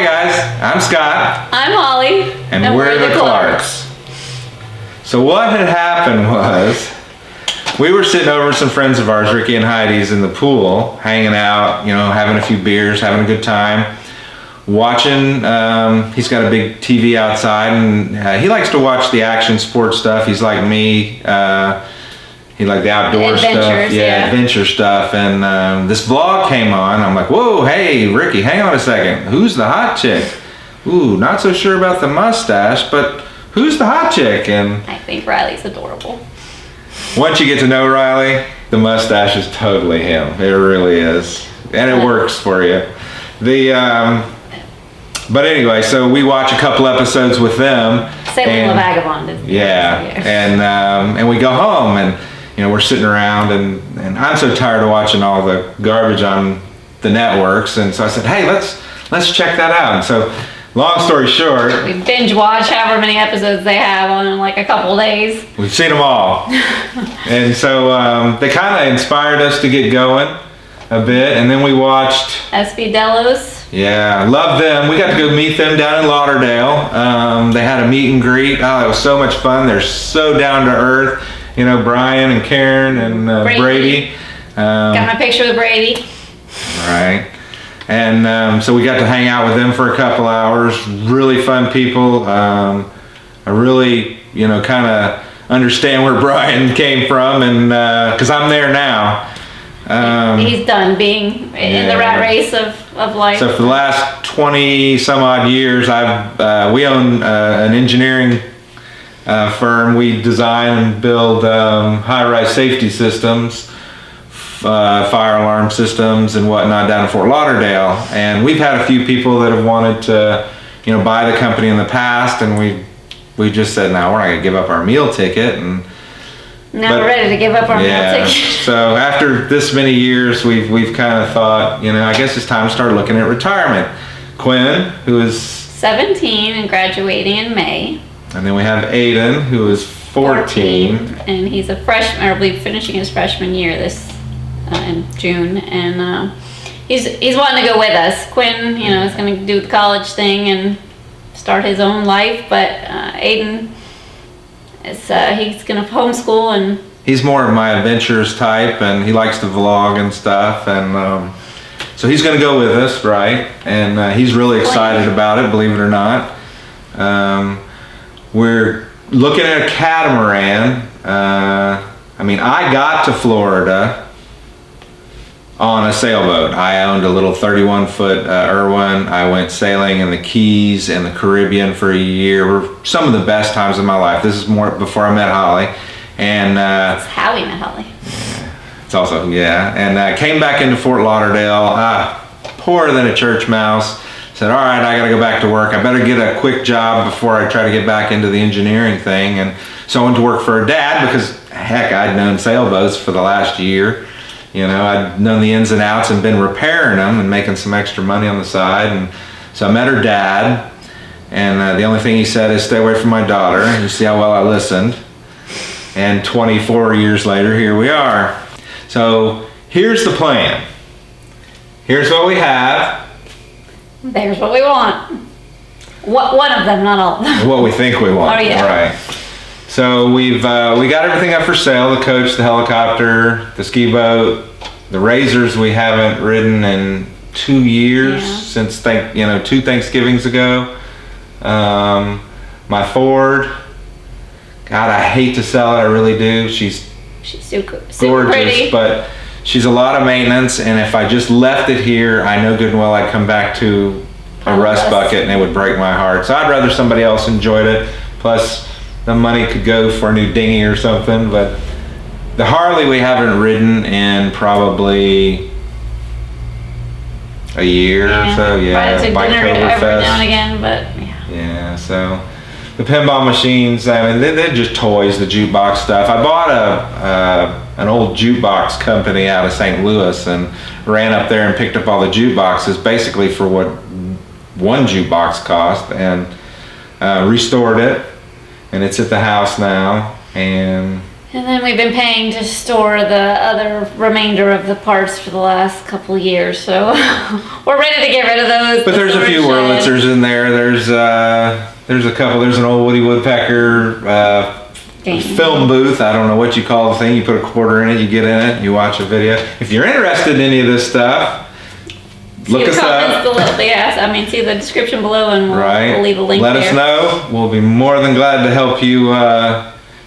guys, I'm Scott. I'm Holly. And we're the Clarks. So what had happened was, we were sitting over with some friends of ours, Ricky and Heidi's, in the pool, hanging out, you know, having a few beers, having a good time, watching. He's got a big TV outside, and he likes to watch the action sports stuff. He's like me. He liked the outdoor stuff, adventure stuff. And this vlog came on. I'm like, whoa, hey, Ricky, hang on a second. Who's the hot chick? Ooh, not so sure about the mustache, but who's the hot chick? And I think Riley's adorable. Once you get to know Riley, the mustache is totally him. It really is, and it works for you. But anyway, so we watch a couple episodes with them. Sebring the Vagabond. And we go home, and you know, we're sitting around, and I'm so tired of watching all the garbage on the networks, and so I said, hey, let's check that out. And so, long story short, we binge watch however many episodes they have on in like a couple days. We've seen them all. And so they kind of inspired us to get going a bit, and then we watched SB Delos. Yeah, love them. We got to go meet them down in Lauderdale. They had a meet and greet. Oh, it was so much fun. They're so down to earth. You know, Brian and Karen and Brady. Got my picture with Brady. Right. And so we got to hang out with them for a couple hours. Really fun people. I really, you know, kind of understand where Brian came from, and because I'm there now. He's done being in the rat race of life. So for the last 20 some odd years, we own an engineering firm. We design and build high-rise safety systems, fire alarm systems and whatnot down in Fort Lauderdale. And we've had a few people that have wanted to, you know, buy the company in the past, and we just said, no, we're not going to give up our meal ticket. And now we're ready to give up our meal ticket. So after this many years, we've kind of thought, you know, I guess it's time to start looking at retirement. Quinn, who is 17 and graduating in May. And then we have Aiden, who is 14. And he's a freshman, or I believe finishing his freshman year this in June. And he's wanting to go with us. Quinn, you know, is going to do the college thing and start his own life. But Aiden, he's going to homeschool, and he's more of my adventurous type, and he likes to vlog and stuff. And so he's going to go with us, right? And he's really excited about it, believe it or not. We're looking at a catamaran. I mean, I got to Florida on a sailboat. I owned a little 31-foot Irwin. I went sailing in the Keys and the Caribbean for a year. Were some of the best times of my life. This is more before I met Holly. And that's how we met Holly. It's also, and came back into Fort Lauderdale, poorer than a church mouse. Said, all right, I got to go back to work. I better get a quick job before I try to get back into the engineering thing. And so I went to work for a dad because, heck, I'd known sailboats for the last year. You know, I'd known the ins and outs and been repairing them and making some extra money on the side. And so I met her dad, and the only thing he said is stay away from my daughter. And you see how well I listened. And 24 years later, here we are. So here's the plan. Here's what we have. There's what we want. One of them, not all of them. What we think we want. Oh, yeah. Right. So we got everything up for sale: the coach, the helicopter, the ski boat, the razors we haven't ridden in 2 years since 2 Thanksgivings ago. My Ford. God, I hate to sell it. I really do. She's super gorgeous, pretty. but she's a lot of maintenance, and if I just left it here, I know good and well I'd come back to a rust bucket and it would break my heart. So I'd rather somebody else enjoyed it. Plus, the money could go for a new dinghy or something. But the Harley we haven't ridden in probably a year or so. Yeah, bike every now and again, but yeah. So the pinball machines, I mean, they're just toys. The jukebox stuff. I bought an old jukebox company out of St. Louis and ran up there and picked up all the jukeboxes, basically for what one jukebox cost, and restored it, and it's at the house now. And And then we've been paying to store the other remainder of the parts for the last couple of years, so we're ready to get rid of those. But there's a few Wurlitzers in there. There's a couple. There's an old Woody Woodpecker film booth. I don't know what you call the thing. You put a quarter in it, you get in it, you watch a video. If you're interested in any of this stuff, look us up. See the description below, and we'll leave a link. Let us know. We'll be more than glad to help you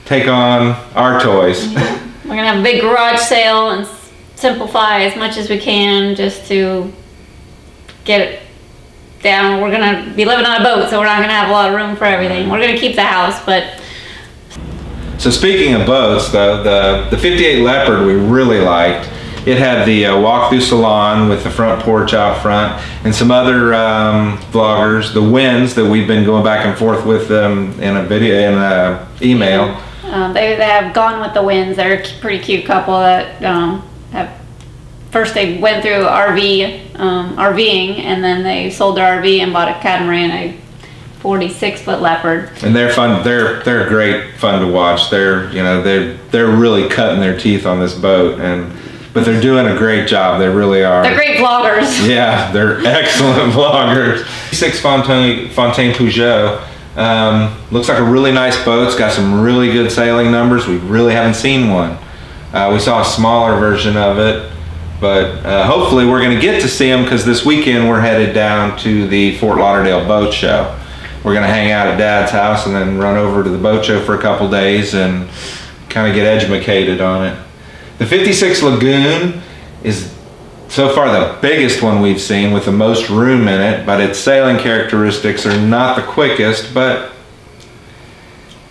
take on our toys. We're gonna have a big garage sale and simplify as much as we can just to get it down. We're gonna be living on a boat, so we're not gonna have a lot of room for everything. We're gonna keep the house, but. So speaking of boats, the 58 Leopard we really liked. It had the walk-through salon with the front porch out front, and some other vloggers, the Winds that we've been going back and forth with them in a video, in an email. They have gone with the Winds. They're a pretty cute couple that first they went through RVing, and then they sold their RV and bought a Catamaran, a 46-foot Leopard. And they're fun. They're great fun to watch. They're really cutting their teeth on this boat, but they're doing a great job. They really are. They're great vloggers. Yeah, they're excellent vloggers. 6 Fontaine Peugeot. Looks like a really nice boat. It's got some really good sailing numbers. We really haven't seen one. We saw a smaller version of it, but hopefully we're going to get to see them, because this weekend we're headed down to the Fort Lauderdale Boat Show. We're going to hang out at Dad's house and then run over to the boat show for a couple days and kind of get educated on it. The 56 Lagoon is so far the biggest one we've seen with the most room in it, but its sailing characteristics are not the quickest, but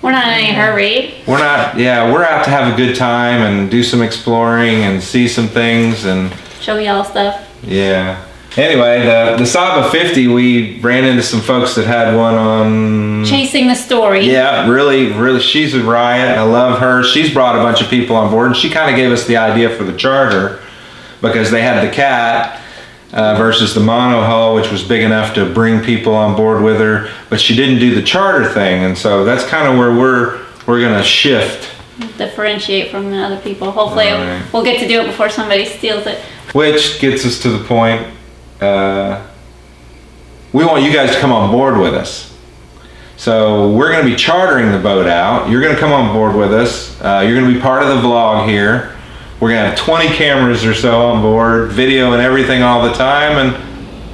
we're not in any hurry. We're out to have a good time and do some exploring and see some things and show y'all stuff. Yeah. Anyway, the Saba 50, we ran into some folks that had one on Chasing the Story. Yeah, really, she's a riot. I love her. She's brought a bunch of people on board, and she kind of gave us the idea for the charter, because they had the Cat versus the mono hull, which was big enough to bring people on board with her, but she didn't do the charter thing, and so that's kind of where we're gonna shift. Differentiate from the other people. Hopefully we'll get to do it before somebody steals it. Which gets us to the point, we want you guys to come on board with us. So we're going to be chartering the boat out. You're going to come on board with us. You're going to be part of the vlog here. We're going to have 20 cameras or so on board, video and everything all the time, and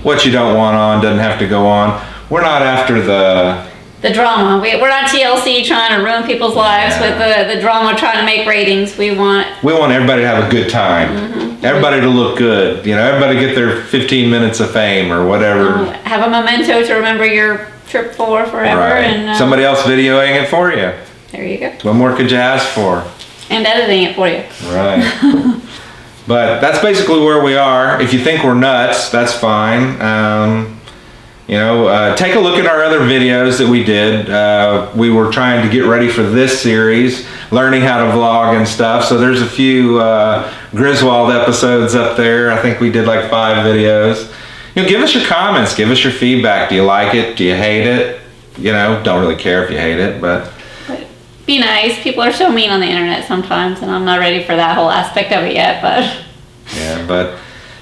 what you don't want on doesn't have to go on. We're not after the drama. We're not TLC trying to ruin people's lives with the drama, trying to make ratings. We want everybody to have a good time. Everybody to look good. Everybody get their 15 minutes of fame or whatever. Have a memento to remember your trip for forever. Right. And somebody else videoing it for you. There you go. What more could you ask for? And editing it for you. Right. But that's basically where we are. If you think we're nuts, that's fine. Take a look at our other videos that we did. We were trying to get ready for this series, learning how to vlog and stuff. So there's a few Griswold episodes up there. I think we did like 5 videos. Give us your comments, give us your feedback. Do you like it? Do you hate it? Don't really care if you hate it, but be nice. People are so mean on the internet sometimes, and I'm not ready for that whole aspect of it yet, but yeah, but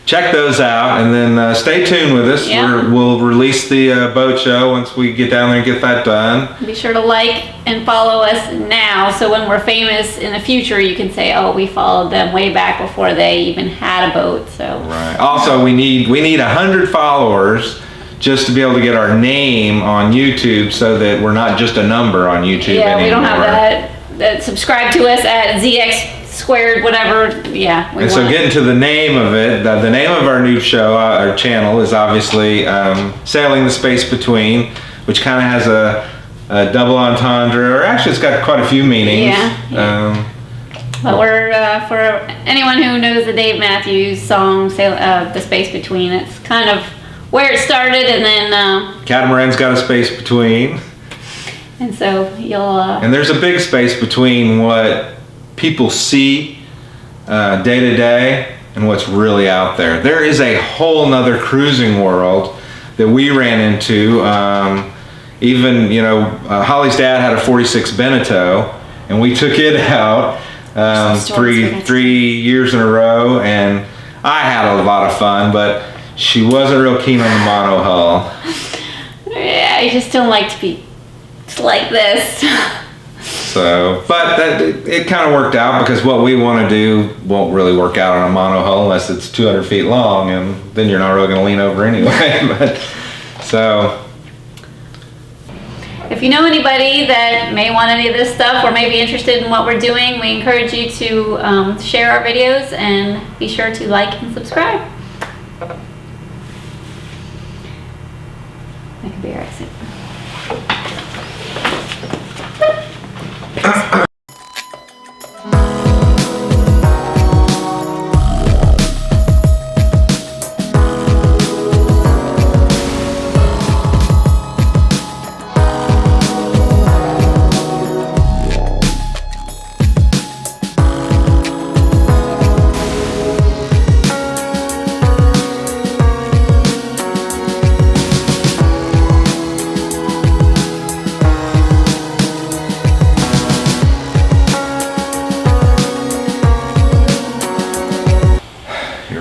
check those out, and then stay tuned with us. Yeah. We'll release the boat show once we get down there and get that done. Be sure to like and follow us now, so when we're famous in the future, you can say, "Oh, we followed them way back before they even had a boat." So right. Also, we need 100 followers just to be able to get our name on YouTube, so that we're not just a number on YouTube anymore. Yeah, we don't have that. Subscribe to us at ZX Squared, whatever. Yeah. And so getting to the name of it, the name of our new show, our channel, is obviously Sailing the Space Between, which kind of has a double entendre, or actually it's got quite a few meanings. Yeah. But we're, for anyone who knows the Dave Matthews song, The Space Between, it's kind of where it started, and then Catamaran's got a space between. And so you'll and there's a big space between what people see day to day and what's really out there. There is a whole nother cruising world that we ran into. Even Holly's dad had a 46 Beneteau, and we took it out. three years in a row, and I had a lot of fun, but she wasn't real keen on the mono hull. Yeah, I just don't like to be like this. So, but it kind of worked out because what we want to do won't really work out on a mono hull unless it's 200 feet long, and then you're not really going to lean over anyway. But so, if you know anybody that may want any of this stuff or may be interested in what we're doing, we encourage you to share our videos and be sure to like and subscribe. That could be our exit.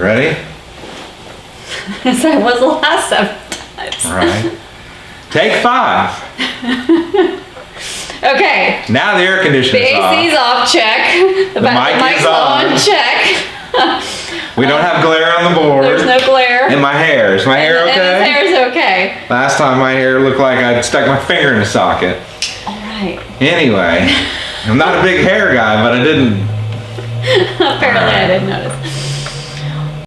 ready? As I was the last 7 times. All right. Take 5. Okay. Now the air The conditioner's AC's off, check. The mic is on. check. We don't have glare on the board. There's no glare. And my hair. Is my hair okay? And his hair's okay. Last time my hair looked like I'd stuck my finger in a socket. Alright. Anyway, I'm not a big hair guy, but I didn't. Apparently I didn't notice.